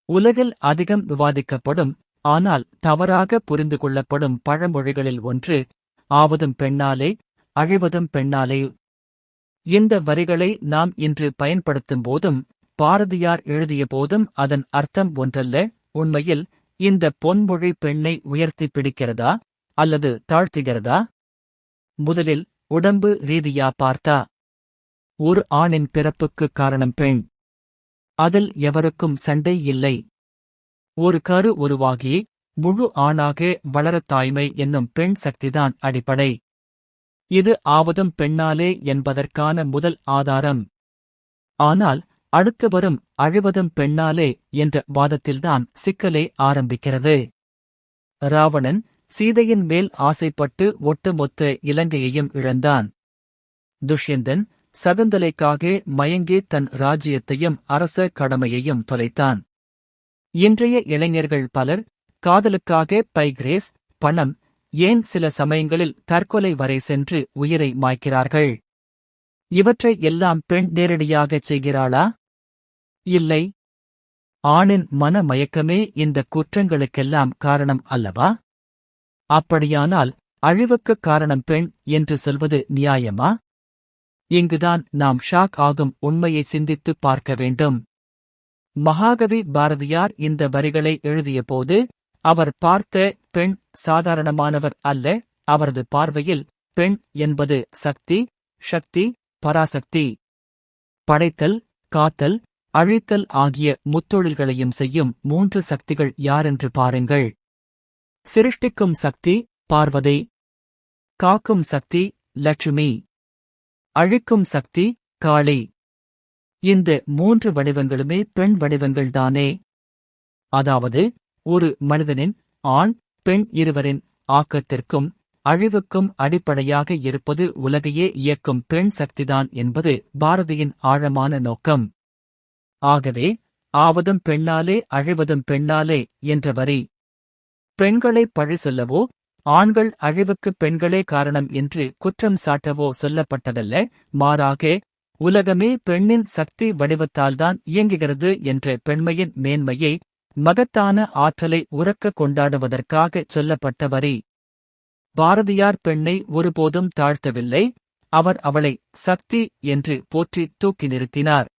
உலகில் அதிகம் விவாதிக்கப்படும், ஆனால் தவறாக புரிந்து கொள்ளப்படும் பழமொழிகளில் ஒன்று, ஆவதும் பெண்ணாலே, அழிவதும் பெண்ணாலே. இந்த வரிகளை நாம் இன்று பயன்படுத்தும் போதும், பாரதியார் எழுதிய போதும் அதன் அர்த்தம் ஒன்றல்ல. உண்மையில், இந்த பொன்மொழி பெண்ணை உயர்த்தி பிடிக்கிறதா, அல்லது தாழ்த்துகிறதா? முதலில், உடம்பு ரீதியா பார்த்தா, ஒரு ஆணின் பிறப்புக்கு காரணம் பெண். அதில் எவருக்கும் சண்டை இல்லை. ஒரு கரு உருவாகி, முழு ஆணாக வளரத் தாய்மை என்னும் பெண் சக்திதான் அடிப்படை. இது ஆவதும் பெண்ணாலே என்பதற்கான முதல் ஆதாரம். ஆனால், அடுத்து வரும் அழிவதும் பெண்ணாலே என்ற வாதத்தில்தான் சிக்கலே ஆரம்பிக்கிறது. ராவணன், சீதையின் மேல் ஆசைப்பட்டு ஒட்டுமொத்த இலங்கையையும் இழந்தான். துஷ்யந்தன், சகுந்தலைக்காக மயங்கி தன் ராஜ்யத்தையும் அரச கடமையையும் தொலைத்தான். இன்றைய இளைஞர்கள் பலர், காதலுக்காக பைகிரேஸ், பணம், ஏன் சில சமயங்களில் தற்கொலை வரை சென்று உயிரை மாய்க்கிறார்கள். இவற்றை எல்லாம் பெண் நேரடியாகச் செய்கிறாளா? இல்லை. ஆணின் மன மயக்கமே இந்த குற்றங்களுக்கெல்லாம் காரணம் அல்லவா? அப்படியானால், அழிவுக்குக் காரணம் பெண் என்று சொல்வது நியாயமா? இங்குதான் நாம் ஷாக் ஆகும் உண்மையை சிந்தித்துப் பார்க்க வேண்டும். மகாகவி பாரதியார் இந்த வரிகளை எழுதியபோது, அவர் பார்த்த பெண் சாதாரணமானவர் அல்ல. அவரது பார்வையில் பெண் என்பது சக்தி, சக்தி, பராசக்தி. படைத்தல், காத்தல், அழித்தல் ஆகிய முத்தொழில்களையும் செய்யும் 3 சக்திகள் யாரென்று பாருங்கள். சிருஷ்டிக்கும் சக்தி பார்வதி, காக்கும் சக்தி லட்சுமி, அழிக்கும் சக்தி காளி. இந்த 3 வடிவங்களுமே பெண் வடிவங்கள்தானே? அதாவது, ஒரு மனிதனின் ஆண், பெண் இருவரின் ஆக்கத்திற்கும் அழிவுக்கும் அடிப்படையாக இருப்பது உலகையே இயக்கும் பெண் சக்திதான் என்பது பாரதியின் ஆழமான நோக்கம். ஆகவே, ஆவதும் பெண்ணாலே அழிவதும் பெண்ணாலே என்ற வரி, பெண்களை பழி சொல்லவோ, ஆண்கள் அழிவுக்கு பெண்களே காரணம் என்று குற்றம் சாட்டவோ சொல்லப்பட்டதல்ல. மாறாக, உலகமே பெண்ணின் சக்தி வடிவத்தால்தான் இயங்குகிறது என்ற பெண்மையின் மேன்மையை, மகத்தான ஆற்றலை உரக்க கொண்டாடுவதற்காகச் சொல்லப்பட்ட வரி. பாரதியார் பெண்ணை ஒருபோதும் தாழ்த்தவில்லை. அவர் அவளை சக்தி என்று போற்றி தூக்கி நிறுத்தினார்.